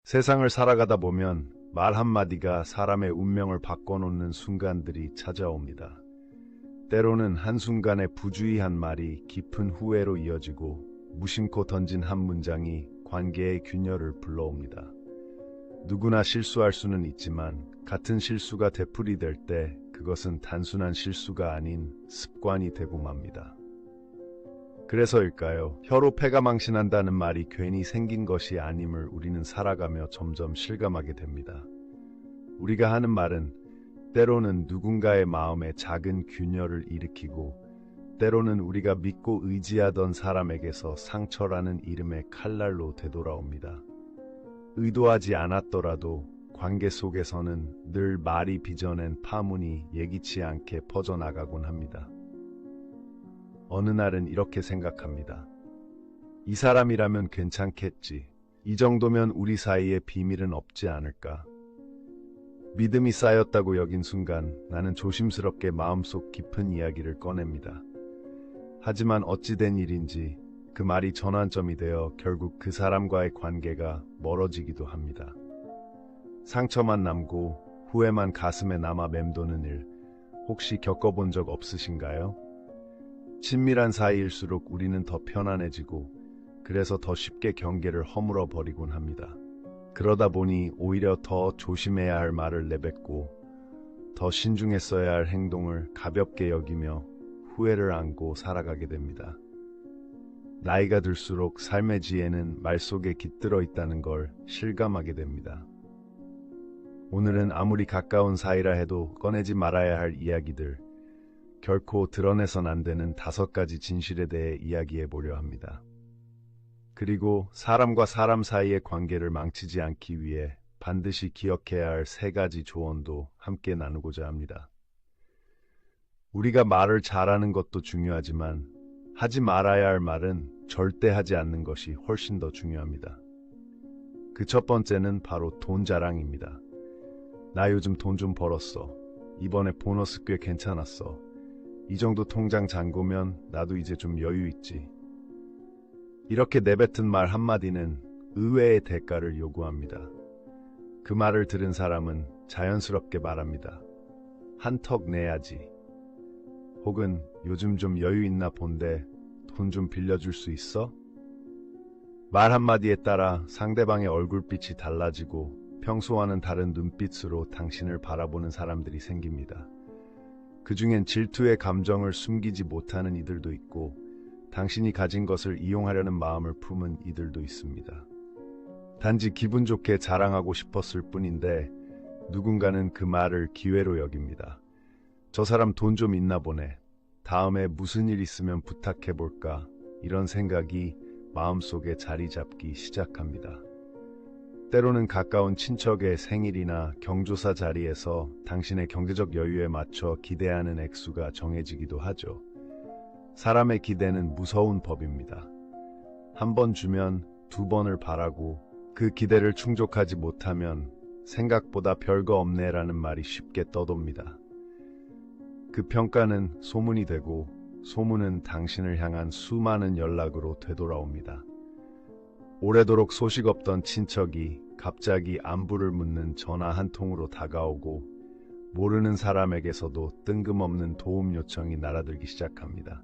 세상을 살아가다 보면 말 한마디가 사람의 운명을 바꿔놓는 순간들이 찾아옵니다. 때로는 한순간의 부주의한 말이 깊은 후회로 이어지고 무심코 던진 한 문장이 관계의 균열을 불러옵니다. 누구나 실수할 수는 있지만 같은 실수가 되풀이될 때 그것은 단순한 실수가 아닌 습관이 되고 맙니다. 그래서일까요? 혀로 패가 망신한다는 말이 괜히 생긴 것이 아님을 우리는 살아가며 점점 실감하게 됩니다. 우리가 하는 말은 때로는 누군가의 마음에 작은 균열을 일으키고 때로는 우리가 믿고 의지하던 사람에게서 상처라는 이름의 칼날로 되돌아옵니다. 의도하지 않았더라도 관계 속에서는 늘 말이 빚어낸 파문이 예기치 않게 퍼져나가곤 합니다. 어느 날은 이렇게 생각합니다. 이 사람이라면 괜찮겠지. 이 정도면 우리 사이에 비밀은 없지 않을까. 믿음이 쌓였다고 여긴 순간 나는 조심스럽게 마음속 깊은 이야기를 꺼냅니다. 하지만 어찌된 일인지 그 말이 전환점이 되어 결국 그 사람과의 관계가 멀어지기도 합니다. 상처만 남고 후회만 가슴에 남아 맴도는 일, 혹시 겪어본 적 없으신가요? 친밀한 사이일수록 우리는 더 편안해지고 그래서 더 쉽게 경계를 허물어 버리곤 합니다. 그러다 보니 오히려 더 조심해야 할 말을 내뱉고 더 신중했어야 할 행동을 가볍게 여기며 후회를 안고 살아가게 됩니다. 나이가 들수록 삶의 지혜는 말 속에 깃들어 있다는 걸 실감하게 됩니다. 오늘은 아무리 가까운 사이라 해도 꺼내지 말아야 할 이야기들, 결코 드러내선 안 되는 5가지 진실에 대해 이야기해 보려 합니다. 그리고 사람과 사람 사이의 관계를 망치지 않기 위해 반드시 기억해야 할 3가지 조언도 함께 나누고자 합니다. 우리가 말을 잘하는 것도 중요하지만 하지 말아야 할 말은 절대 하지 않는 것이 훨씬 더 중요합니다. 그 첫 번째는 바로 돈 자랑입니다. 나 요즘 돈 좀 벌었어. 이번에 보너스 꽤 괜찮았어. 이 정도 통장 잔고면 나도 이제 좀 여유 있지. 이렇게 내뱉은 말 한마디는 의외의 대가를 요구합니다. 그 말을 들은 사람은 자연스럽게 말합니다. 한턱 내야지. 혹은 요즘 좀 여유 있나 본데 돈 좀 빌려줄 수 있어? 말 한마디에 따라 상대방의 얼굴빛이 달라지고 평소와는 다른 눈빛으로 당신을 바라보는 사람들이 생깁니다. 그 중엔 질투의 감정을 숨기지 못하는 이들도 있고 당신이 가진 것을 이용하려는 마음을 품은 이들도 있습니다. 단지 기분 좋게 자랑하고 싶었을 뿐인데 누군가는 그 말을 기회로 여깁니다. 저 사람 돈 좀 있나 보네. 다음에 무슨 일 있으면 부탁해볼까. 이런 생각이 마음속에 자리 잡기 시작합니다. 때로는 가까운 친척의 생일이나 경조사 자리에서 당신의 경제적 여유에 맞춰 기대하는 액수가 정해지기도 하죠. 사람의 기대는 무서운 법입니다. 한 번 주면 2번을 바라고 그 기대를 충족하지 못하면 생각보다 별거 없네라는 말이 쉽게 떠돕니다. 그 평가는 소문이 되고 소문은 당신을 향한 수많은 연락으로 되돌아옵니다. 오래도록 소식 없던 친척이 갑자기 안부를 묻는 전화 한 통으로 다가오고 모르는 사람에게서도 뜬금없는 도움 요청이 날아들기 시작합니다.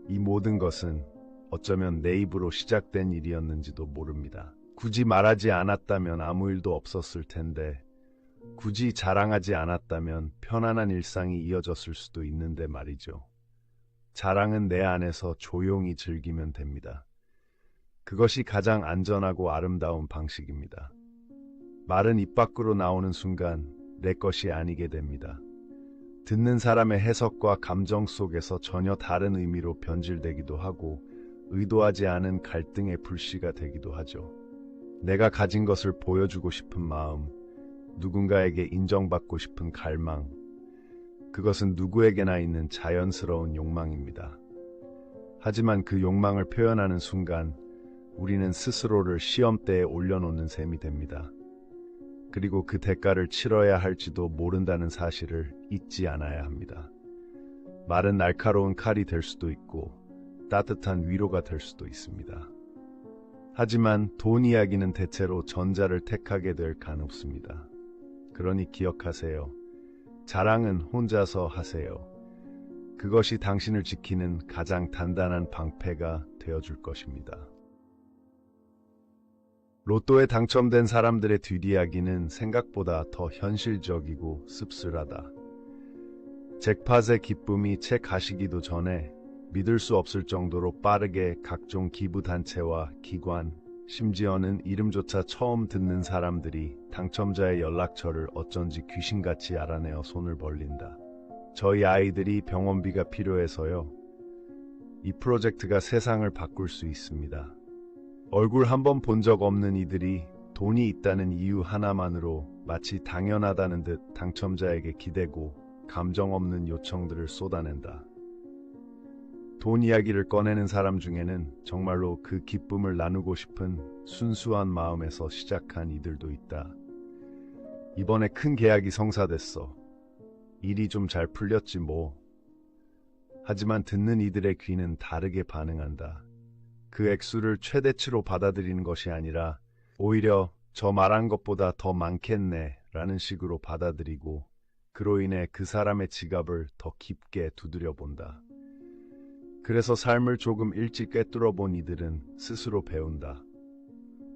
이 모든 것은 어쩌면 내 입으로 시작된 일이었는지도 모릅니다. 굳이 말하지 않았다면 아무 일도 없었을 텐데 굳이 자랑하지 않았다면 편안한 일상이 이어졌을 수도 있는데 말이죠. 자랑은 내 안에서 조용히 즐기면 됩니다. 그것이 가장 안전하고 아름다운 방식입니다. 말은 입 밖으로 나오는 순간 내 것이 아니게 됩니다. 듣는 사람의 해석과 감정 속에서 전혀 다른 의미로 변질되기도 하고 의도하지 않은 갈등의 불씨가 되기도 하죠. 내가 가진 것을 보여주고 싶은 마음, 누군가에게 인정받고 싶은 갈망, 그것은 누구에게나 있는 자연스러운 욕망입니다. 하지만 그 욕망을 표현하는 순간 우리는 스스로를 시험대에 올려놓는 셈이 됩니다. 그리고 그 대가를 치러야 할지도 모른다는 사실을 잊지 않아야 합니다. 말은 날카로운 칼이 될 수도 있고 따뜻한 위로가 될 수도 있습니다. 하지만 돈 이야기는 대체로 전자를 택하게 될 가능성입니다. 그러니 기억하세요. 자랑은 혼자서 하세요. 그것이 당신을 지키는 가장 단단한 방패가 되어줄 것입니다. 로또에 당첨된 사람들의 뒷이야기는 생각보다 더 현실적이고 씁쓸하다. 잭팟의 기쁨이 채 가시기도 전에 믿을 수 없을 정도로 빠르게 각종 기부단체와 기관, 심지어는 이름조차 처음 듣는 사람들이 당첨자의 연락처를 어쩐지 귀신같이 알아내어 손을 벌린다. 저희 아이들이 병원비가 필요해서요. 이 프로젝트가 세상을 바꿀 수 있습니다. 얼굴 한번 본 적 없는 이들이 돈이 있다는 이유 하나만으로 마치 당연하다는 듯 당첨자에게 기대고 감정 없는 요청들을 쏟아낸다. 돈 이야기를 꺼내는 사람 중에는 정말로 그 기쁨을 나누고 싶은 순수한 마음에서 시작한 이들도 있다. 이번에 큰 계약이 성사됐어. 일이 좀 잘 풀렸지 뭐. 하지만 듣는 이들의 귀는 다르게 반응한다. 그 액수를 최대치로 받아들이는 것이 아니라 오히려 저 말한 것보다 더 많겠네 라는 식으로 받아들이고 그로 인해 그 사람의 지갑을 더 깊게 두드려 본다. 그래서 삶을 조금 일찍 꿰뚫어 본 이들은 스스로 배운다.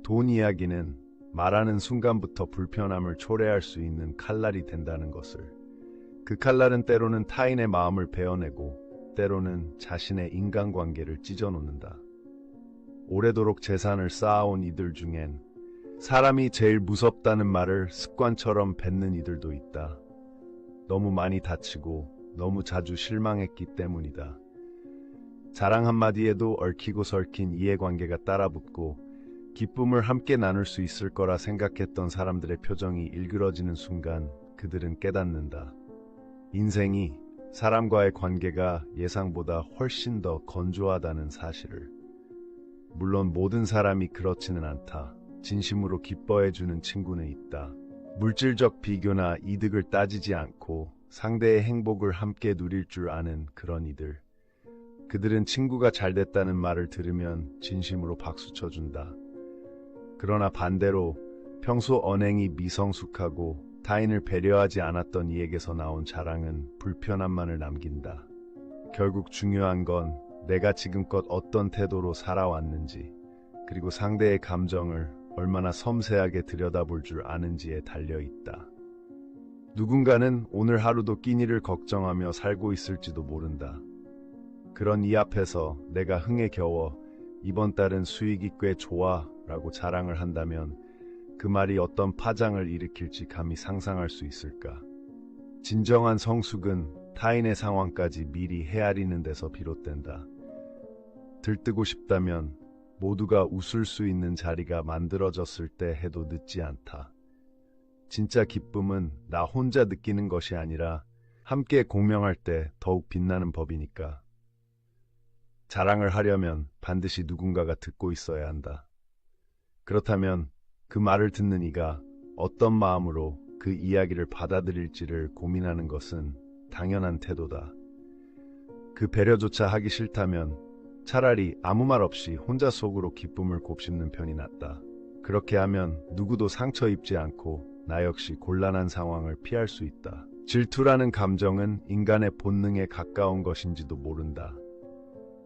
돈 이야기는 말하는 순간부터 불편함을 초래할 수 있는 칼날이 된다는 것을. 그 칼날은 때로는 타인의 마음을 베어내고 때로는 자신의 인간관계를 찢어놓는다. 오래도록 재산을 쌓아온 이들 중엔 사람이 제일 무섭다는 말을 습관처럼 뱉는 이들도 있다. 너무 많이 다치고 너무 자주 실망했기 때문이다. 자랑 한마디에도 얽히고 설킨 이해관계가 따라붙고 기쁨을 함께 나눌 수 있을 거라 생각했던 사람들의 표정이 일그러지는 순간 그들은 깨닫는다. 인생이 사람과의 관계가 예상보다 훨씬 더 건조하다는 사실을. 물론 모든 사람이 그렇지는 않다. 진심으로 기뻐해주는 친구는 있다. 물질적 비교나 이득을 따지지 않고 상대의 행복을 함께 누릴 줄 아는 그런 이들. 그들은 친구가 잘됐다는 말을 들으면 진심으로 박수 쳐준다. 그러나 반대로 평소 언행이 미성숙하고 타인을 배려하지 않았던 이에게서 나온 자랑은 불편함만을 남긴다. 결국 중요한 건 내가 지금껏 어떤 태도로 살아왔는지, 그리고 상대의 감정을 얼마나 섬세하게 들여다볼 줄 아는지에 달려있다. 누군가는 오늘 하루도 끼니를 걱정하며 살고 있을지도 모른다. 그런 이 앞에서 내가 흥에 겨워 이번 달은 수익이 꽤 좋아 라고 자랑을 한다면 그 말이 어떤 파장을 일으킬지 감히 상상할 수 있을까? 진정한 성숙은 타인의 상황까지 미리 헤아리는 데서 비롯된다. 들뜨고 싶다면 모두가 웃을 수 있는 자리가 만들어졌을 때 해도 늦지 않다. 진짜 기쁨은 나 혼자 느끼는 것이 아니라 함께 공명할 때 더욱 빛나는 법이니까. 자랑을 하려면 반드시 누군가가 듣고 있어야 한다. 그렇다면 그 말을 듣는 이가 어떤 마음으로 그 이야기를 받아들일지를 고민하는 것은 당연한 태도다. 그 배려조차 하기 싫다면 차라리 아무 말 없이 혼자 속으로 기쁨을 곱씹는 편이 낫다. 그렇게 하면 누구도 상처 입지 않고 나 역시 곤란한 상황을 피할 수 있다. 질투라는 감정은 인간의 본능에 가까운 것인지도 모른다.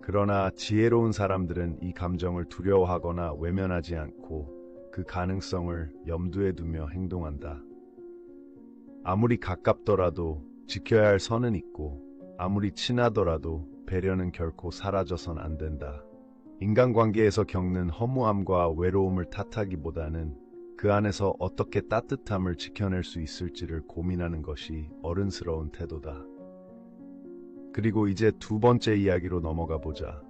그러나 지혜로운 사람들은 이 감정을 두려워하거나 외면하지 않고 그 가능성을 염두에 두며 행동한다. 아무리 가깝더라도 지켜야 할 선은 있고 아무리 친하더라도 배려는 결코 사라져선 안 된다. 인간관계에서 겪는 허무함과 외로움을 탓하기보다는 그 안에서 어떻게 따뜻함을 지켜낼 수 있을지를 고민하는 것이 어른스러운 태도다. 그리고 이제 두 번째 이야기로 넘어가 보자.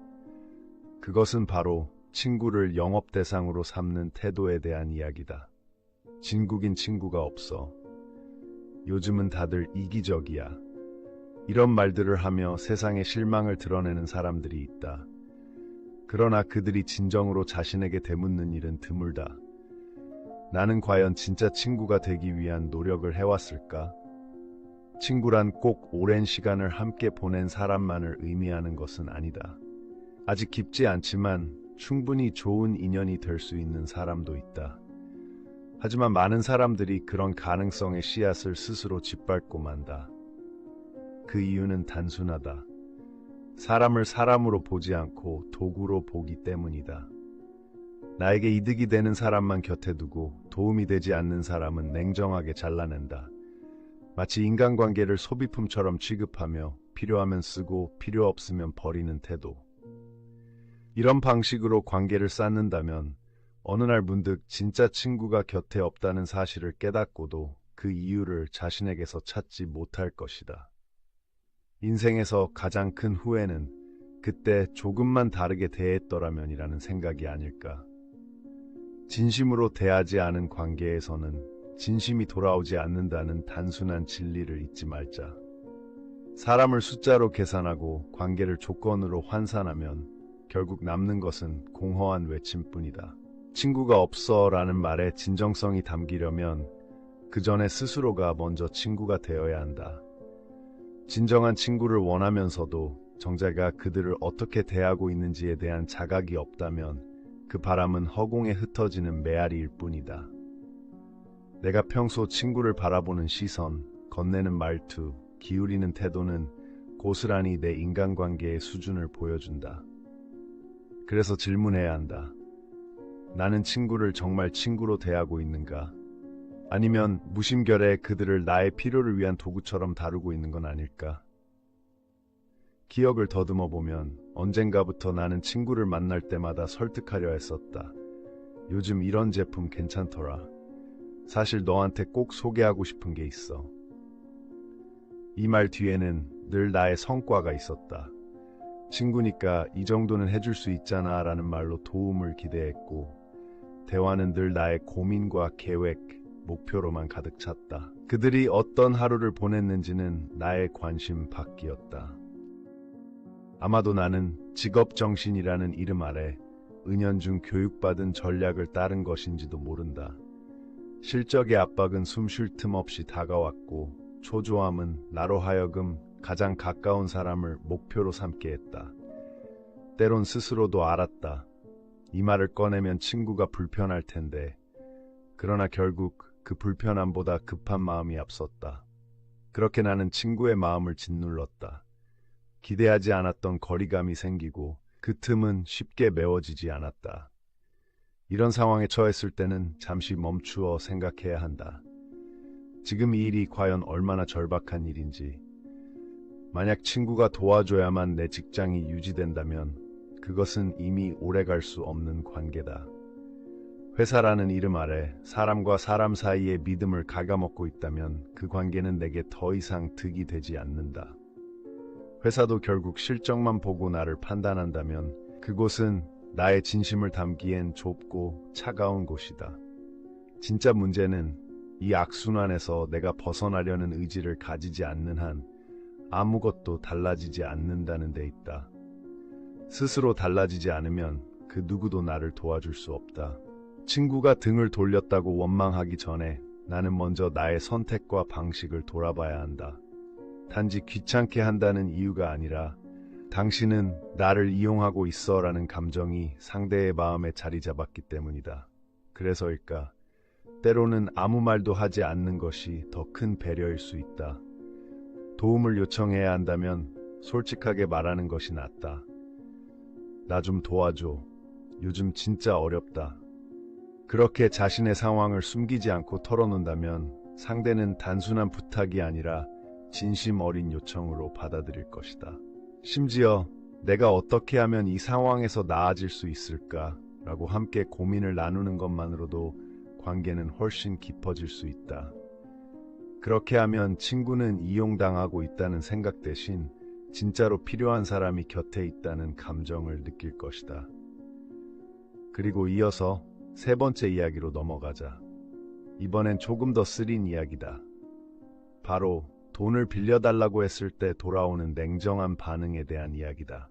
그것은 바로 친구를 영업 대상으로 삼는 태도에 대한 이야기다. 진국인 친구가 없어. 요즘은 다들 이기적이야. 이런 말들을 하며 세상에 실망을 드러내는 사람들이 있다. 그러나 그들이 진정으로 자신에게 되묻는 일은 드물다. 나는 과연 진짜 친구가 되기 위한 노력을 해왔을까? 친구란 꼭 오랜 시간을 함께 보낸 사람만을 의미하는 것은 아니다. 아직 깊지 않지만 충분히 좋은 인연이 될 수 있는 사람도 있다. 하지만 많은 사람들이 그런 가능성의 씨앗을 스스로 짓밟고 만다. 그 이유는 단순하다. 사람을 사람으로 보지 않고 도구로 보기 때문이다. 나에게 이득이 되는 사람만 곁에 두고 도움이 되지 않는 사람은 냉정하게 잘라낸다. 마치 인간관계를 소비품처럼 취급하며 필요하면 쓰고 필요 없으면 버리는 태도. 이런 방식으로 관계를 쌓는다면 어느 날 문득 진짜 친구가 곁에 없다는 사실을 깨닫고도 그 이유를 자신에게서 찾지 못할 것이다. 인생에서 가장 큰 후회는 그때 조금만 다르게 대했더라면이라는 생각이 아닐까. 진심으로 대하지 않은 관계에서는 진심이 돌아오지 않는다는 단순한 진리를 잊지 말자. 사람을 숫자로 계산하고 관계를 조건으로 환산하면 결국 남는 것은 공허한 외침뿐이다. 친구가 없어 라는 말에 진정성이 담기려면 그 전에 스스로가 먼저 친구가 되어야 한다. 진정한 친구를 원하면서도 정작 그들을 어떻게 대하고 있는지에 대한 자각이 없다면 그 바람은 허공에 흩어지는 메아리일 뿐이다. 내가 평소 친구를 바라보는 시선, 건네는 말투, 기울이는 태도는 고스란히 내 인간관계의 수준을 보여준다. 그래서 질문해야 한다. 나는 친구를 정말 친구로 대하고 있는가? 아니면 무심결에 그들을 나의 필요를 위한 도구처럼 다루고 있는 건 아닐까? 기억을 더듬어 보면 언젠가부터 나는 친구를 만날 때마다 설득하려 했었다. 요즘 이런 제품 괜찮더라. 사실 너한테 꼭 소개하고 싶은 게 있어. 이 말 뒤에는 늘 나의 성과가 있었다. 친구니까 이 정도는 해줄 수 있잖아 라는 말로 도움을 기대했고, 대화는 늘 나의 고민과 계획, 목표로만 가득 찼다. 그들이 어떤 하루를 보냈는지는 나의 관심 밖이었다. 아마도 나는 직업정신이라는 이름 아래 은연중 교육받은 전략을 따른 것인지도 모른다. 실적의 압박은 숨 쉴 틈 없이 다가왔고, 초조함은 나로 하여금 가장 가까운 사람을 목표로 삼게 했다. 때론 스스로도 알았다. 이 말을 꺼내면 친구가 불편할 텐데, 그러나 결국 그 불편함보다 급한 마음이 앞섰다. 그렇게 나는 친구의 마음을 짓눌렀다. 기대하지 않았던 거리감이 생기고 그 틈은 쉽게 메워지지 않았다. 이런 상황에 처했을 때는 잠시 멈추어 생각해야 한다. 지금 이 일이 과연 얼마나 절박한 일인지. 만약 친구가 도와줘야만 내 직장이 유지된다면 그것은 이미 오래갈 수 없는 관계다. 회사라는 이름 아래 사람과 사람 사이의 믿음을 갉아먹고 있다면 그 관계는 내게 더 이상 득이 되지 않는다. 회사도 결국 실적만 보고 나를 판단한다면 그곳은 나의 진심을 담기엔 좁고 차가운 곳이다. 진짜 문제는 이 악순환에서 내가 벗어나려는 의지를 가지지 않는 한 아무것도 달라지지 않는다는 데 있다. 스스로 달라지지 않으면 그 누구도 나를 도와줄 수 없다. 친구가 등을 돌렸다고 원망하기 전에 나는 먼저 나의 선택과 방식을 돌아봐야 한다. 단지 귀찮게 한다는 이유가 아니라 당신은 나를 이용하고 있어 라는 감정이 상대의 마음에 자리 잡았기 때문이다. 그래서일까? 때로는 아무 말도 하지 않는 것이 더 큰 배려일 수 있다. 도움을 요청해야 한다면 솔직하게 말하는 것이 낫다. 나 좀 도와줘. 요즘 진짜 어렵다. 그렇게 자신의 상황을 숨기지 않고 털어놓는다면 상대는 단순한 부탁이 아니라 진심 어린 요청으로 받아들일 것이다. 심지어 내가 어떻게 하면 이 상황에서 나아질 수 있을까? 라고 함께 고민을 나누는 것만으로도 관계는 훨씬 깊어질 수 있다. 그렇게 하면 친구는 이용당하고 있다는 생각 대신 진짜로 필요한 사람이 곁에 있다는 감정을 느낄 것이다. 그리고 이어서 세 번째 이야기로 넘어가자. 이번엔 조금 더 쓰린 이야기다. 바로 돈을 빌려달라고 했을 때 돌아오는 냉정한 반응에 대한 이야기다.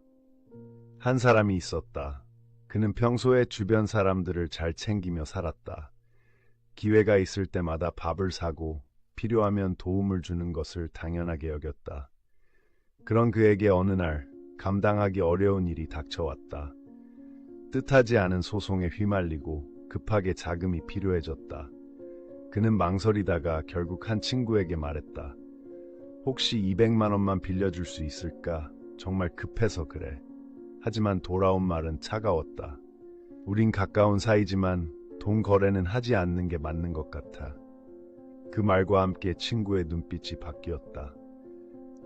한 사람이 있었다. 그는 평소에 주변 사람들을 잘 챙기며 살았다. 기회가 있을 때마다 밥을 사고 필요하면 도움을 주는 것을 당연하게 여겼다. 그런 그에게 어느 날 감당하기 어려운 일이 닥쳐왔다. 뜻하지 않은 소송에 휘말리고 급하게 자금이 필요해졌다. 그는 망설이다가 결국 한 친구에게 말했다. 혹시 200만 원만 빌려줄 수 있을까? 정말 급해서 그래. 하지만 돌아온 말은 차가웠다. 우린 가까운 사이지만 돈 거래는 하지 않는 게 맞는 것 같아. 그 말과 함께 친구의 눈빛이 바뀌었다.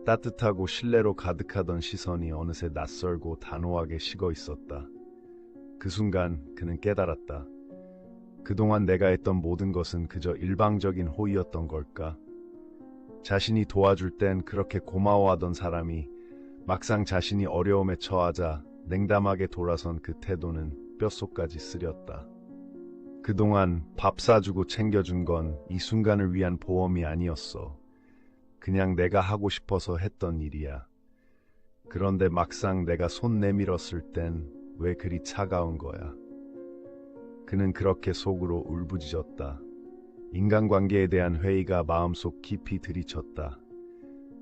따뜻하고 신뢰로 가득하던 시선이 어느새 낯설고 단호하게 식어 있었다. 그 순간 그는 깨달았다. 그동안 내가 했던 모든 것은 그저 일방적인 호의였던 걸까? 자신이 도와줄 땐 그렇게 고마워하던 사람이 막상 자신이 어려움에 처하자 냉담하게 돌아선 그 태도는 뼛속까지 쓰렸다. 그동안 밥 사주고 챙겨준 건 이 순간을 위한 보험이 아니었어. 그냥 내가 하고 싶어서 했던 일이야. 그런데 막상 내가 손 내밀었을 땐 왜 그리 차가운 거야. 그는 그렇게 속으로 울부짖었다. 인간관계에 대한 회의가 마음속 깊이 들이쳤다.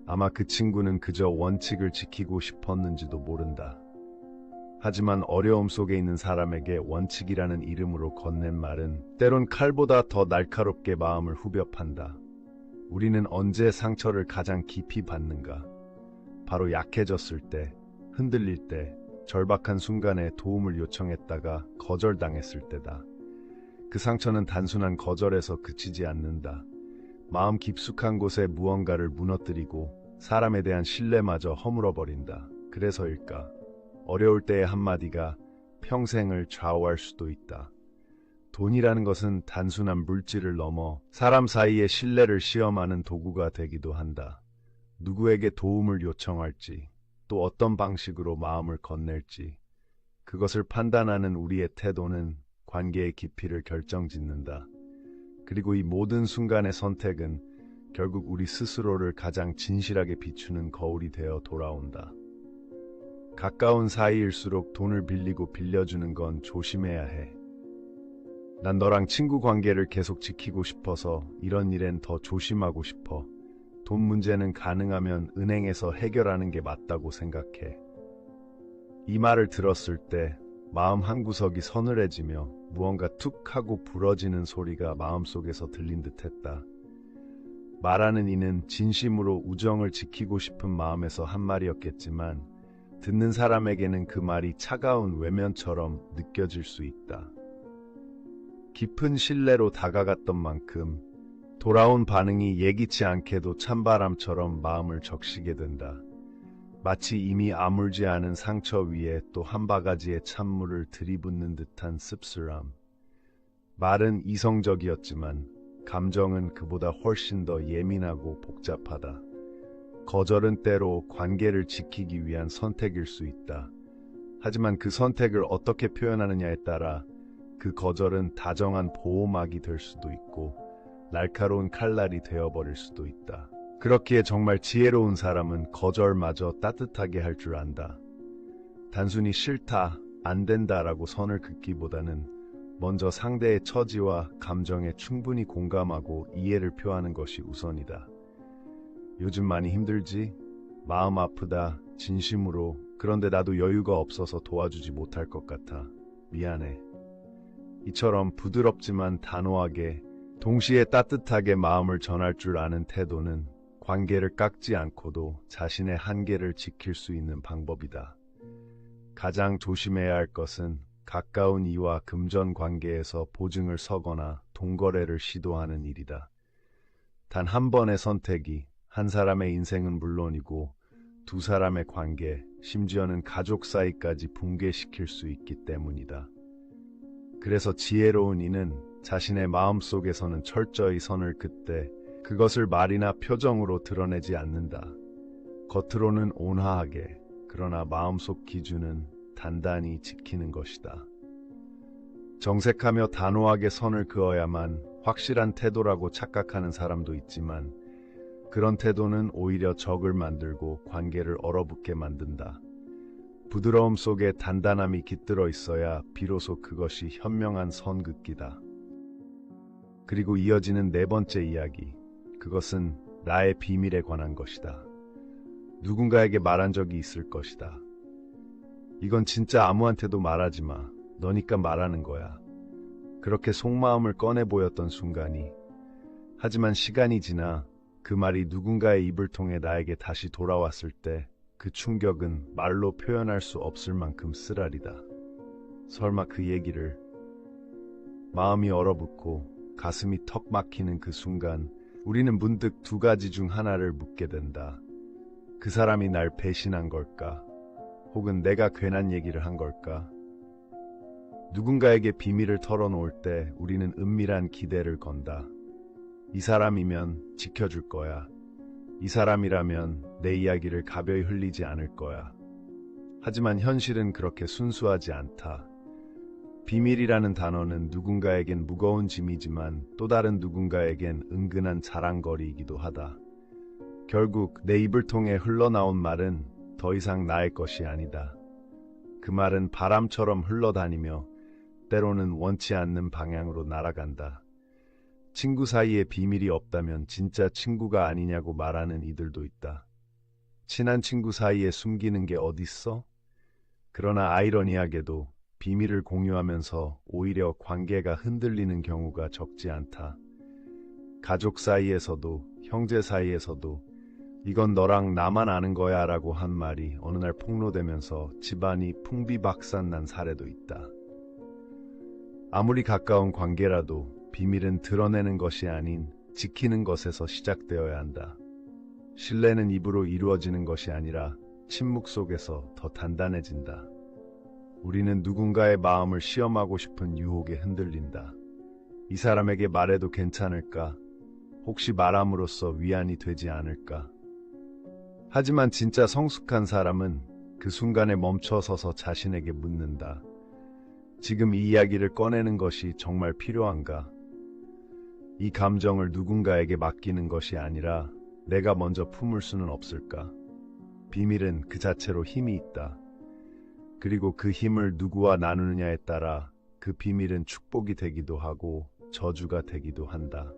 아마 그 친구는 그저 원칙을 지키고 싶었는지도 모른다. 하지만 어려움 속에 있는 사람에게 원칙이라는 이름으로 건넨 말은 때론 칼보다 더 날카롭게 마음을 후벼 판다. 우리는 언제 상처를 가장 깊이 받는가? 바로 약해졌을 때, 흔들릴 때, 절박한 순간에 도움을 요청했다가 거절당했을 때다. 그 상처는 단순한 거절에서 그치지 않는다. 마음 깊숙한 곳에 무언가를 무너뜨리고 사람에 대한 신뢰마저 허물어버린다. 그래서일까? 어려울 때의 한마디가 평생을 좌우할 수도 있다. 돈이라는 것은 단순한 물질을 넘어 사람 사이의 신뢰를 시험하는 도구가 되기도 한다. 누구에게 도움을 요청할지, 또 어떤 방식으로 마음을 건넬지, 그것을 판단하는 우리의 태도는 관계의 깊이를 결정짓는다. 그리고 이 모든 순간의 선택은 결국 우리 스스로를 가장 진실하게 비추는 거울이 되어 돌아온다. 가까운 사이일수록 돈을 빌리고 빌려주는 건 조심해야 해. 난 너랑 친구 관계를 계속 지키고 싶어서 이런 일엔 더 조심하고 싶어. 돈 문제는 가능하면 은행에서 해결하는 게 맞다고 생각해. 이 말을 들었을 때 마음 한구석이 서늘해지며 무언가 툭 하고 부러지는 소리가 마음속에서 들린 듯했다. 말하는 이는 진심으로 우정을 지키고 싶은 마음에서 한 말이었겠지만 듣는 사람에게는 그 말이 차가운 외면처럼 느껴질 수 있다. 깊은 신뢰로 다가갔던 만큼 돌아온 반응이 예기치 않게도 찬바람처럼 마음을 적시게 된다. 마치 이미 아물지 않은 상처 위에 또 한 바가지의 찬물을 들이붓는 듯한 씁쓸함. 말은 이성적이었지만 감정은 그보다 훨씬 더 예민하고 복잡하다. 거절은 때로 관계를 지키기 위한 선택일 수 있다. 하지만 그 선택을 어떻게 표현하느냐에 따라 그 거절은 다정한 보호막이 될 수도 있고 날카로운 칼날이 되어버릴 수도 있다. 그렇기에 정말 지혜로운 사람은 거절마저 따뜻하게 할 줄 안다. 단순히 싫다, 안 된다라고 선을 긋기보다는 먼저 상대의 처지와 감정에 충분히 공감하고 이해를 표하는 것이 우선이다. 요즘 많이 힘들지? 마음 아프다, 진심으로. 그런데 나도 여유가 없어서 도와주지 못할 것 같아. 미안해. 이처럼 부드럽지만 단호하게 동시에 따뜻하게 마음을 전할 줄 아는 태도는 관계를 깎지 않고도 자신의 한계를 지킬 수 있는 방법이다. 가장 조심해야 할 것은 가까운 이와 금전 관계에서 보증을 서거나 돈거래를 시도하는 일이다. 단 한 번의 선택이 한 사람의 인생은 물론이고 두 사람의 관계, 심지어는 가족 사이까지 붕괴시킬 수 있기 때문이다. 그래서 지혜로운 이는 자신의 마음속에서는 철저히 선을 긋되 그것을 말이나 표정으로 드러내지 않는다. 겉으로는 온화하게, 그러나 마음속 기준은 단단히 지키는 것이다. 정색하며 단호하게 선을 그어야만 확실한 태도라고 착각하는 사람도 있지만 그런 태도는 오히려 적을 만들고 관계를 얼어붙게 만든다. 부드러움 속에 단단함이 깃들어 있어야 비로소 그것이 현명한 선긋기다. 그리고 이어지는 네 번째 이야기. 그것은 나의 비밀에 관한 것이다. 누군가에게 말한 적이 있을 것이다. 이건 진짜 아무한테도 말하지 마. 너니까 말하는 거야. 그렇게 속마음을 꺼내 보였던 순간이. 하지만 시간이 지나 그 말이 누군가의 입을 통해 나에게 다시 돌아왔을 때 그 충격은 말로 표현할 수 없을 만큼 쓰라리다. 설마 그 얘기를. 마음이 얼어붙고 가슴이 턱 막히는 그 순간 우리는 문득 두 가지 중 하나를 묻게 된다. 그 사람이 날 배신한 걸까? 혹은 내가 괜한 얘기를 한 걸까? 누군가에게 비밀을 털어놓을 때 우리는 은밀한 기대를 건다. 이 사람이면 지켜줄 거야. 이 사람이라면 내 이야기를 가벼이 흘리지 않을 거야. 하지만 현실은 그렇게 순수하지 않다. 비밀이라는 단어는 누군가에겐 무거운 짐이지만 또 다른 누군가에겐 은근한 자랑거리이기도 하다. 결국 내 입을 통해 흘러나온 말은 더 이상 나의 것이 아니다. 그 말은 바람처럼 흘러다니며 때로는 원치 않는 방향으로 날아간다. 친구 사이에 비밀이 없다면 진짜 친구가 아니냐고 말하는 이들도 있다. 친한 친구 사이에 숨기는 게 어딨어? 그러나 아이러니하게도 비밀을 공유하면서 오히려 관계가 흔들리는 경우가 적지 않다. 가족 사이에서도 형제 사이에서도 이건 너랑 나만 아는 거야 라고 한 말이 어느 날 폭로되면서 집안이 풍비박산난 사례도 있다. 아무리 가까운 관계라도 비밀은 드러내는 것이 아닌 지키는 것에서 시작되어야 한다. 신뢰는 입으로 이루어지는 것이 아니라 침묵 속에서 더 단단해진다. 우리는 누군가의 마음을 시험하고 싶은 유혹에 흔들린다. 이 사람에게 말해도 괜찮을까? 혹시 말함으로써 위안이 되지 않을까? 하지만 진짜 성숙한 사람은 그 순간에 멈춰서서 자신에게 묻는다. 지금 이 이야기를 꺼내는 것이 정말 필요한가? 이 감정을 누군가에게 맡기는 것이 아니라 내가 먼저 품을 수는 없을까? 비밀은 그 자체로 힘이 있다. 그리고 그 힘을 누구와 나누느냐에 따라 그 비밀은 축복이 되기도 하고 저주가 되기도 한다.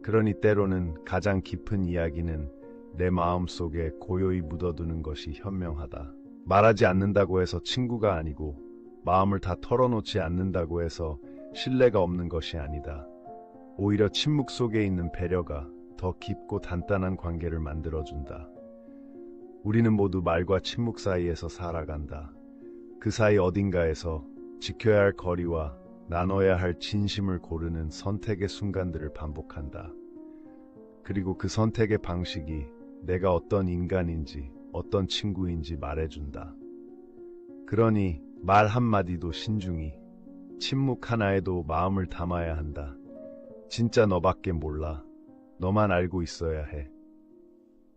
그러니 때로는 가장 깊은 이야기는 내 마음 속에 고요히 묻어두는 것이 현명하다. 말하지 않는다고 해서 친구가 아니고 마음을 다 털어놓지 않는다고 해서 신뢰가 없는 것이 아니다. 오히려 침묵 속에 있는 배려가 더 깊고 단단한 관계를 만들어준다. 우리는 모두 말과 침묵 사이에서 살아간다. 그 사이 어딘가에서 지켜야 할 거리와 나눠야 할 진심을 고르는 선택의 순간들을 반복한다. 그리고 그 선택의 방식이 내가 어떤 인간인지 어떤 친구인지 말해준다. 그러니 말 한마디도 신중히, 침묵 하나에도 마음을 담아야 한다. 진짜 너밖에 몰라. 너만 알고 있어야 해.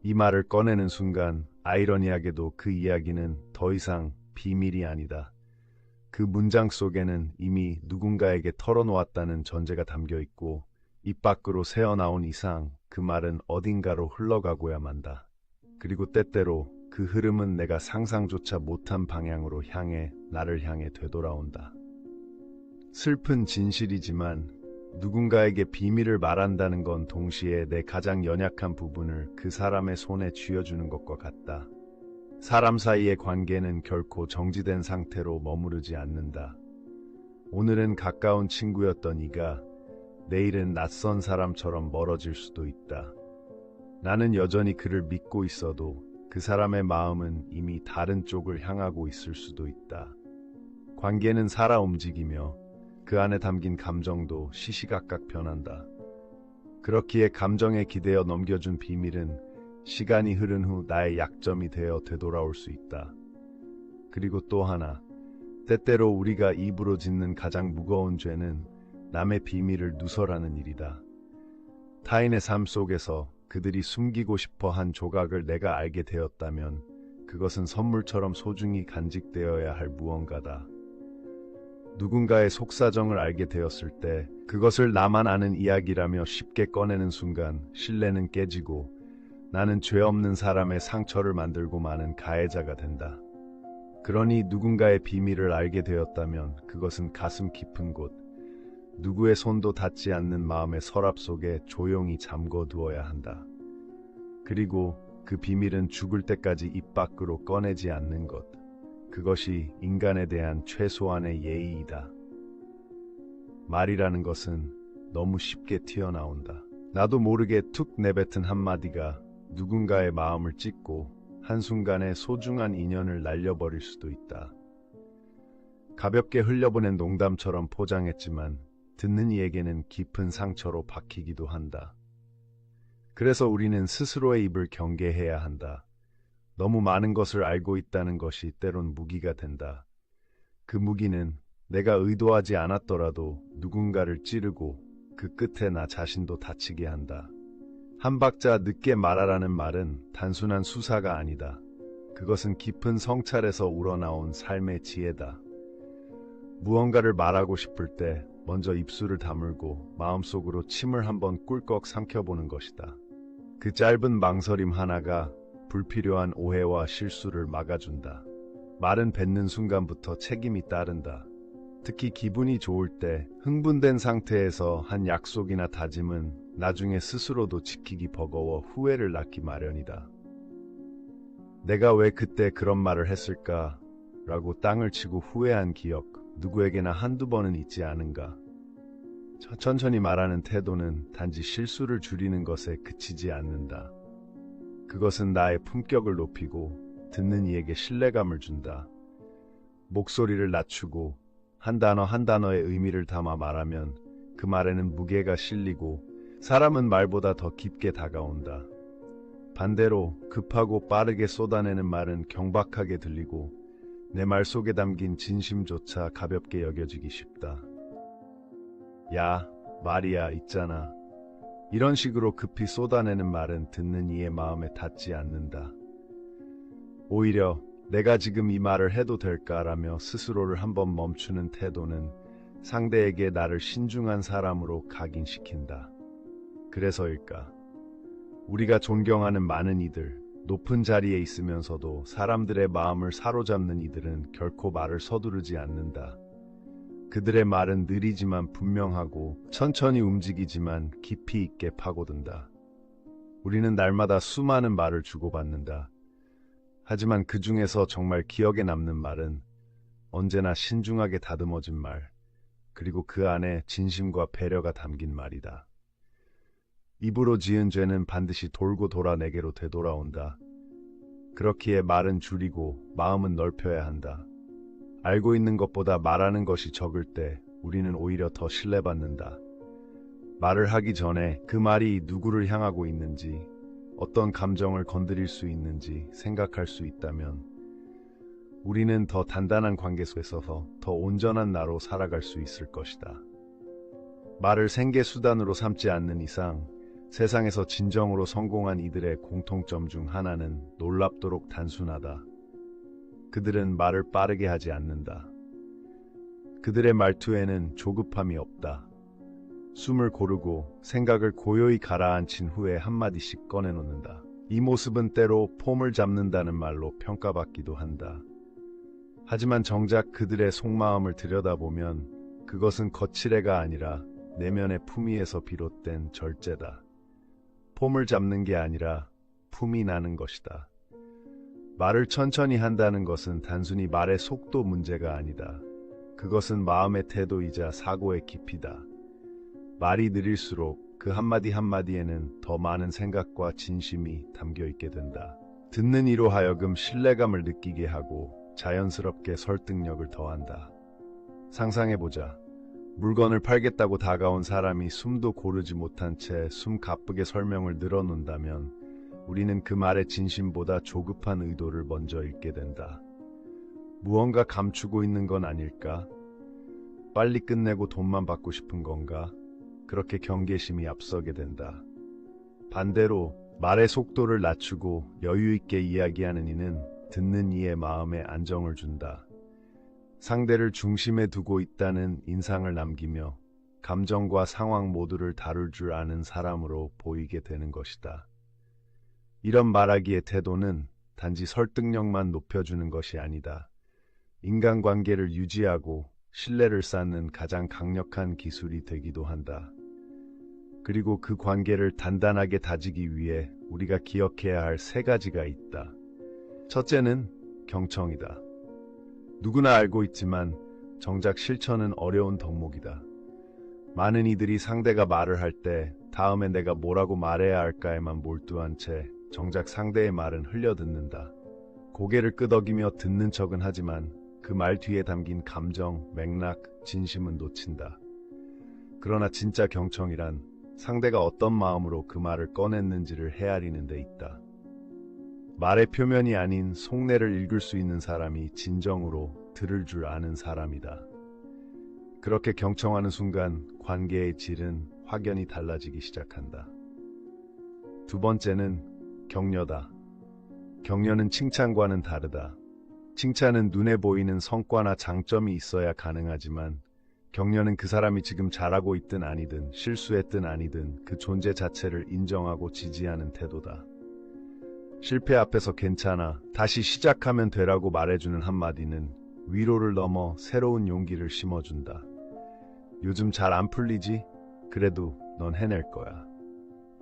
이 말을 꺼내는 순간 아이러니하게도 그 이야기는 더 이상 비밀이 아니다. 그 문장 속에는 이미 누군가에게 털어놓았다는 전제가 담겨 있고 입 밖으로 새어나온 이상 그 말은 어딘가로 흘러가고야 만다. 그리고 때때로 그 흐름은 내가 상상조차 못한 방향으로 나를 향해 되돌아온다. 슬픈 진실이지만 누군가에게 비밀을 말한다는 건 동시에 내 가장 연약한 부분을 그 사람의 손에 쥐어주는 것과 같다. 사람 사이의 관계는 결코 정지된 상태로 머무르지 않는다. 오늘은 가까운 친구였던 이가 내일은 낯선 사람처럼 멀어질 수도 있다. 나는 여전히 그를 믿고 있어도 그 사람의 마음은 이미 다른 쪽을 향하고 있을 수도 있다. 관계는 살아 움직이며 그 안에 담긴 감정도 시시각각 변한다. 그렇기에 감정에 기대어 넘겨준 비밀은 시간이 흐른 후 나의 약점이 되어 되돌아올 수 있다. 그리고 또 하나, 때때로 우리가 입으로 짓는 가장 무거운 죄는 남의 비밀을 누설하는 일이다. 타인의 삶 속에서 그들이 숨기고 싶어 한 조각을 내가 알게 되었다면 그것은 선물처럼 소중히 간직되어야 할 무언가다. 누군가의 속사정을 알게 되었을 때 그것을 나만 아는 이야기라며 쉽게 꺼내는 순간 신뢰는 깨지고 나는 죄 없는 사람의 상처를 만들고 마는 가해자가 된다. 그러니 누군가의 비밀을 알게 되었다면 그것은 가슴 깊은 곳, 누구의 손도 닿지 않는 마음의 서랍 속에 조용히 잠궈두어야 한다. 그리고 그 비밀은 죽을 때까지 입 밖으로 꺼내지 않는 것. 그것이 인간에 대한 최소한의 예의이다. 말이라는 것은 너무 쉽게 튀어나온다. 나도 모르게 툭 내뱉은 한마디가 누군가의 마음을 찢고 한순간에 소중한 인연을 날려버릴 수도 있다. 가볍게 흘려보낸 농담처럼 포장했지만 듣는 이에게는 깊은 상처로 박히기도 한다. 그래서 우리는 스스로의 입을 경계해야 한다. 너무 많은 것을 알고 있다는 것이 때론 무기가 된다. 그 무기는 내가 의도하지 않았더라도 누군가를 찌르고 그 끝에 나 자신도 다치게 한다. 한 박자 늦게 말하라는 말은 단순한 수사가 아니다. 그것은 깊은 성찰에서 우러나온 삶의 지혜다. 무언가를 말하고 싶을 때 먼저 입술을 다물고 마음속으로 침을 한번 꿀꺽 삼켜보는 것이다. 그 짧은 망설임 하나가 불필요한 오해와 실수를 막아준다. 말은 뱉는 순간부터 책임이 따른다. 특히 기분이 좋을 때 흥분된 상태에서 한 약속이나 다짐은 나중에 스스로도 지키기 버거워 후회를 낳기 마련이다. 내가 왜 그때 그런 말을 했을까? 라고 땅을 치고 후회한 기억, 누구에게나 한두 번은 있지 않은가? 천천히 말하는 태도는 단지 실수를 줄이는 것에 그치지 않는다. 그것은 나의 품격을 높이고 듣는 이에게 신뢰감을 준다. 목소리를 낮추고 한 단어 한 단어의 의미를 담아 말하면 그 말에는 무게가 실리고 사람은 말보다 더 깊게 다가온다. 반대로 급하고 빠르게 쏟아내는 말은 경박하게 들리고 내 말 속에 담긴 진심조차 가볍게 여겨지기 쉽다. 야, 말이야, 있잖아. 이런 식으로 급히 쏟아내는 말은 듣는 이의 마음에 닿지 않는다. 오히려 내가 지금 이 말을 해도 될까라며 스스로를 한번 멈추는 태도는 상대에게 나를 신중한 사람으로 각인시킨다. 그래서일까? 우리가 존경하는 많은 이들, 높은 자리에 있으면서도 사람들의 마음을 사로잡는 이들은 결코 말을 서두르지 않는다. 그들의 말은 느리지만 분명하고 천천히 움직이지만 깊이 있게 파고든다. 우리는 날마다 수많은 말을 주고받는다. 하지만 그 중에서 정말 기억에 남는 말은 언제나 신중하게 다듬어진 말, 그리고 그 안에 진심과 배려가 담긴 말이다. 입으로 지은 죄는 반드시 돌고 돌아 내게로 되돌아온다. 그렇기에 말은 줄이고 마음은 넓혀야 한다. 알고 있는 것보다 말하는 것이 적을 때 우리는 오히려 더 신뢰받는다. 말을 하기 전에 그 말이 누구를 향하고 있는지, 어떤 감정을 건드릴 수 있는지 생각할 수 있다면 우리는 더 단단한 관계 속에서 더 온전한 나로 살아갈 수 있을 것이다. 말을 생계 수단으로 삼지 않는 이상 세상에서 진정으로 성공한 이들의 공통점 중 하나는 놀랍도록 단순하다. 그들은 말을 빠르게 하지 않는다. 그들의 말투에는 조급함이 없다. 숨을 고르고 생각을 고요히 가라앉힌 후에 한마디씩 꺼내놓는다. 이 모습은 때로 폼을 잡는다는 말로 평가받기도 한다. 하지만 정작 그들의 속마음을 들여다보면 그것은 거칠애가 아니라 내면의 품위에서 비롯된 절제다. 폼을 잡는 게 아니라 품이 나는 것이다. 말을 천천히 한다는 것은 단순히 말의 속도 문제가 아니다. 그것은 마음의 태도이자 사고의 깊이다. 말이 느릴수록 그 한마디 한마디에는 더 많은 생각과 진심이 담겨 있게 된다. 듣는 이로 하여금 신뢰감을 느끼게 하고 자연스럽게 설득력을 더한다. 상상해보자. 물건을 팔겠다고 다가온 사람이 숨도 고르지 못한 채 숨 가쁘게 설명을 늘어놓는다면 우리는 그 말의 진심보다 조급한 의도를 먼저 읽게 된다. 무언가 감추고 있는 건 아닐까? 빨리 끝내고 돈만 받고 싶은 건가? 그렇게 경계심이 앞서게 된다. 반대로 말의 속도를 낮추고 여유 있게 이야기하는 이는 듣는 이의 마음에 안정을 준다. 상대를 중심에 두고 있다는 인상을 남기며 감정과 상황 모두를 다룰 줄 아는 사람으로 보이게 되는 것이다. 이런 말하기의 태도는 단지 설득력만 높여주는 것이 아니다. 인간관계를 유지하고 신뢰를 쌓는 가장 강력한 기술이 되기도 한다. 그리고 그 관계를 단단하게 다지기 위해 우리가 기억해야 할 세 가지가 있다. 첫째는 경청이다. 누구나 알고 있지만 정작 실천은 어려운 덕목이다. 많은 이들이 상대가 말을 할 때 다음에 내가 뭐라고 말해야 할까에만 몰두한 채 정작 상대의 말은 흘려듣는다. 고개를 끄덕이며 듣는 척은 하지만 그 말 뒤에 담긴 감정, 맥락, 진심은 놓친다. 그러나 진짜 경청이란 상대가 어떤 마음으로 그 말을 꺼냈는지를 헤아리는 데 있다. 말의 표면이 아닌 속내를 읽을 수 있는 사람이 진정으로 들을 줄 아는 사람이다. 그렇게 경청하는 순간 관계의 질은 확연히 달라지기 시작한다. 두 번째는 격려다. 격려는 칭찬과는 다르다. 칭찬은 눈에 보이는 성과나 장점이 있어야 가능하지만 격려는 그 사람이 지금 잘하고 있든 아니든 실수했든 아니든 그 존재 자체를 인정하고 지지하는 태도다. 실패 앞에서 괜찮아, 다시 시작하면 되라고 말해주는 한마디는 위로를 넘어 새로운 용기를 심어준다. 요즘 잘 안 풀리지? 그래도 넌 해낼 거야.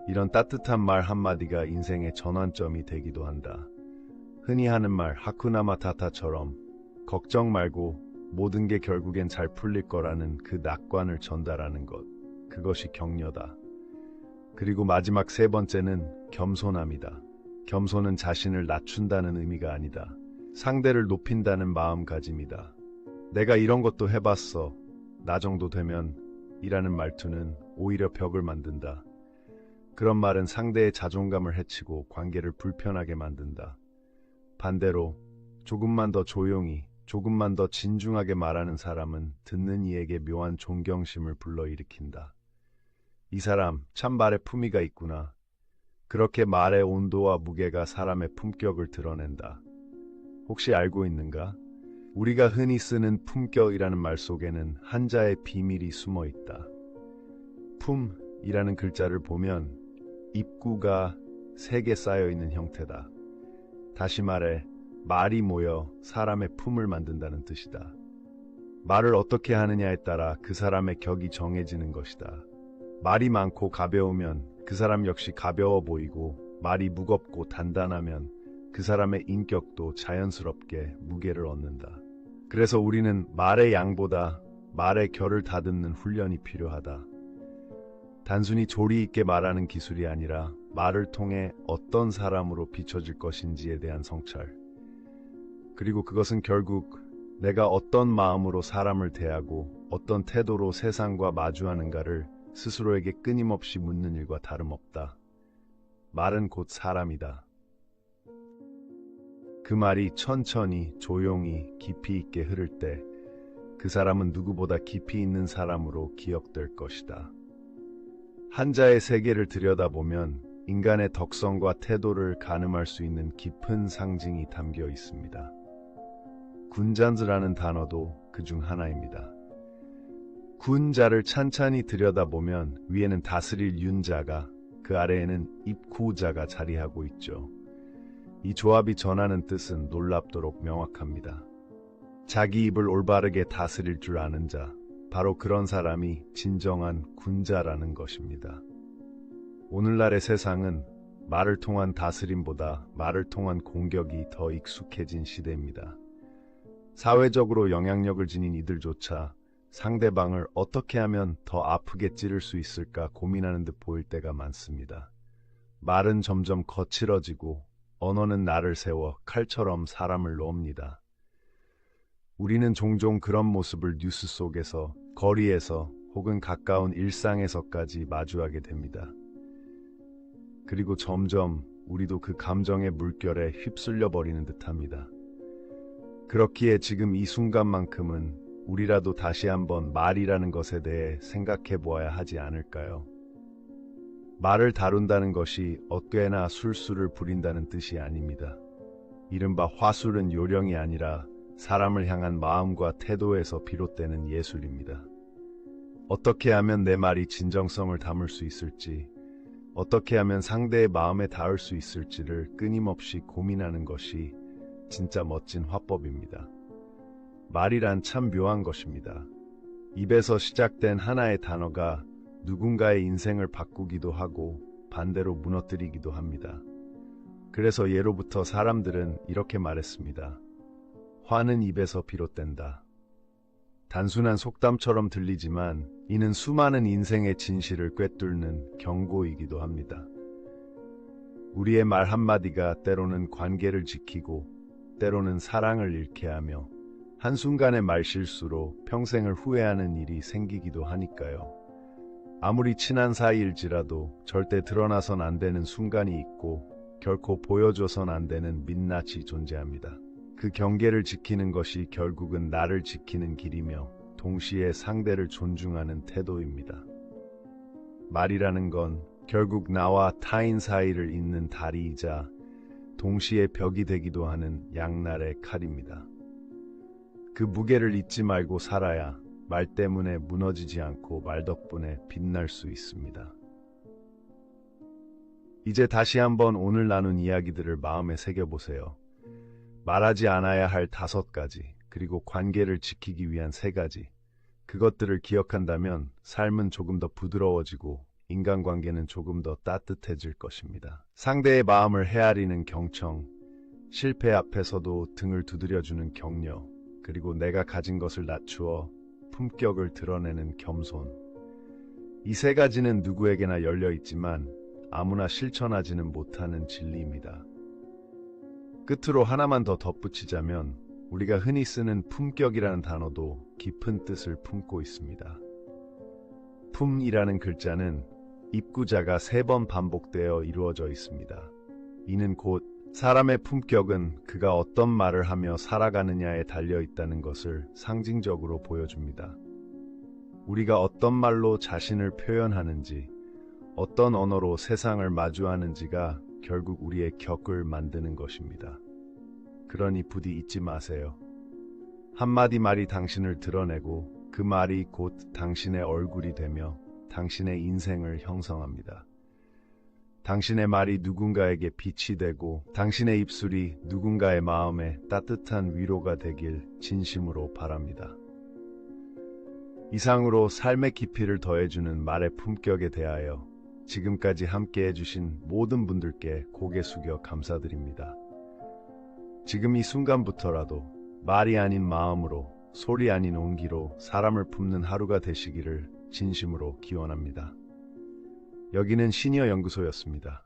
이런 따뜻한 말 한마디가 인생의 전환점이 되기도 한다. 흔히 하는 말 하쿠나 마타타처럼 걱정 말고 모든 게 결국엔 잘 풀릴 거라는 그 낙관을 전달하는 것. 그것이 격려다. 그리고 마지막 세 번째는 겸손함이다. 겸손은 자신을 낮춘다는 의미가 아니다. 상대를 높인다는 마음가짐이다. 내가 이런 것도 해봤어. 나 정도 되면 이라는 말투는 오히려 벽을 만든다. 그런 말은 상대의 자존감을 해치고 관계를 불편하게 만든다. 반대로 조금만 더 조용히, 조금만 더 진중하게 말하는 사람은 듣는 이에게 묘한 존경심을 불러일으킨다. 이 사람 참 말에 품위가 있구나. 그렇게 말의 온도와 무게가 사람의 품격을 드러낸다. 혹시 알고 있는가? 우리가 흔히 쓰는 품격이라는 말 속에는 한자의 비밀이 숨어 있다. 품이라는 글자를 보면 입구가 3개 쌓여 있는 형태다. 다시 말해 말이 모여 사람의 품을 만든다는 뜻이다. 말을 어떻게 하느냐에 따라 그 사람의 격이 정해지는 것이다. 말이 많고 가벼우면 그 사람 역시 가벼워 보이고, 말이 무겁고 단단하면 그 사람의 인격도 자연스럽게 무게를 얻는다. 그래서 우리는 말의 양보다 말의 결을 다듬는 훈련이 필요하다. 단순히 조리 있게 말하는 기술이 아니라 말을 통해 어떤 사람으로 비춰질 것인지에 대한 성찰. 그리고 그것은 결국 내가 어떤 마음으로 사람을 대하고 어떤 태도로 세상과 마주하는가를 스스로에게 끊임없이 묻는 일과 다름없다. 말은 곧 사람이다. 그 말이 천천히, 조용히, 깊이 있게 흐를 때 그 사람은 누구보다 깊이 있는 사람으로 기억될 것이다. 한자의 세계를 들여다보면 인간의 덕성과 태도를 가늠할 수 있는 깊은 상징이 담겨 있습니다. 군잔즈라는 단어도 그중 하나입니다. 군자를 찬찬히 들여다보면 위에는 다스릴 윤자가, 그 아래에는 입구자가 자리하고 있죠. 이 조합이 전하는 뜻은 놀랍도록 명확합니다. 자기 입을 올바르게 다스릴 줄 아는 자, 바로 그런 사람이 진정한 군자라는 것입니다. 오늘날의 세상은 말을 통한 다스림보다 말을 통한 공격이 더 익숙해진 시대입니다. 사회적으로 영향력을 지닌 이들조차 상대방을 어떻게 하면 더 아프게 찌를 수 있을까 고민하는 듯 보일 때가 많습니다. 말은 점점 거칠어지고 언어는 날을 세워 칼처럼 사람을 놓습니다. 우리는 종종 그런 모습을 뉴스 속에서, 거리에서 혹은 가까운 일상에서까지 마주하게 됩니다. 그리고 점점 우리도 그 감정의 물결에 휩쓸려 버리는 듯합니다. 그렇기에 지금 이 순간만큼은 우리라도 다시 한번 말이라는 것에 대해 생각해 보아야 하지 않을까요? 말을 다룬다는 것이 어깨나 술수를 부린다는 뜻이 아닙니다. 이른바 화술은 요령이 아니라 사람을 향한 마음과 태도에서 비롯되는 예술입니다. 어떻게 하면 내 말이 진정성을 담을 수 있을지, 어떻게 하면 상대의 마음에 닿을 수 있을지를 끊임없이 고민하는 것이 진짜 멋진 화법입니다. 말이란 참 묘한 것입니다. 입에서 시작된 하나의 단어가 누군가의 인생을 바꾸기도 하고 반대로 무너뜨리기도 합니다. 그래서 예로부터 사람들은 이렇게 말했습니다. 화는 입에서 비롯된다. 단순한 속담처럼 들리지만 이는 수많은 인생의 진실을 꿰뚫는 경고이기도 합니다. 우리의 말 한마디가 때로는 관계를 지키고 때로는 사랑을 잃게 하며 한순간의 말실수로 평생을 후회하는 일이 생기기도 하니까요. 아무리 친한 사이일지라도 절대 드러나선 안 되는 순간이 있고 결코 보여줘선 안 되는 민낯이 존재합니다. 그 경계를 지키는 것이 결국은 나를 지키는 길이며 동시에 상대를 존중하는 태도입니다. 말이라는 건 결국 나와 타인 사이를 잇는 다리이자 동시에 벽이 되기도 하는 양날의 칼입니다. 그 무게를 잊지 말고 살아야 말 때문에 무너지지 않고 말 덕분에 빛날 수 있습니다. 이제 다시 한번 오늘 나눈 이야기들을 마음에 새겨보세요. 말하지 않아야 할 5가지, 그리고 관계를 지키기 위한 3가지. 그것들을 기억한다면 삶은 조금 더 부드러워지고 인간관계는 조금 더 따뜻해질 것입니다. 상대의 마음을 헤아리는 경청, 실패 앞에서도 등을 두드려주는 격려, 그리고 내가 가진 것을 낮추어 품격을 드러내는 겸손. 이 3가지는 누구에게나 열려 있지만 아무나 실천하지는 못하는 진리입니다. 끝으로 하나만 더 덧붙이자면 우리가 흔히 쓰는 품격이라는 단어도 깊은 뜻을 품고 있습니다. 품이라는 글자는 입구자가 3번 반복되어 이루어져 있습니다. 이는 곧 사람의 품격은 그가 어떤 말을 하며 살아가느냐에 달려 있다는 것을 상징적으로 보여줍니다. 우리가 어떤 말로 자신을 표현하는지, 어떤 언어로 세상을 마주하는지가 결국 우리의 격을 만드는 것입니다. 그러니 부디 잊지 마세요. 한마디 말이 당신을 드러내고 그 말이 곧 당신의 얼굴이 되며 당신의 인생을 형성합니다. 당신의 말이 누군가에게 빛이 되고 당신의 입술이 누군가의 마음에 따뜻한 위로가 되길 진심으로 바랍니다. 이상으로 삶의 깊이를 더해주는 말의 품격에 대하여 지금까지 함께 해주신 모든 분들께 고개 숙여 감사드립니다. 지금 이 순간부터라도 말이 아닌 마음으로, 소리 아닌 온기로 사람을 품는 하루가 되시기를 진심으로 기원합니다. 여기는 시니어 연구소였습니다.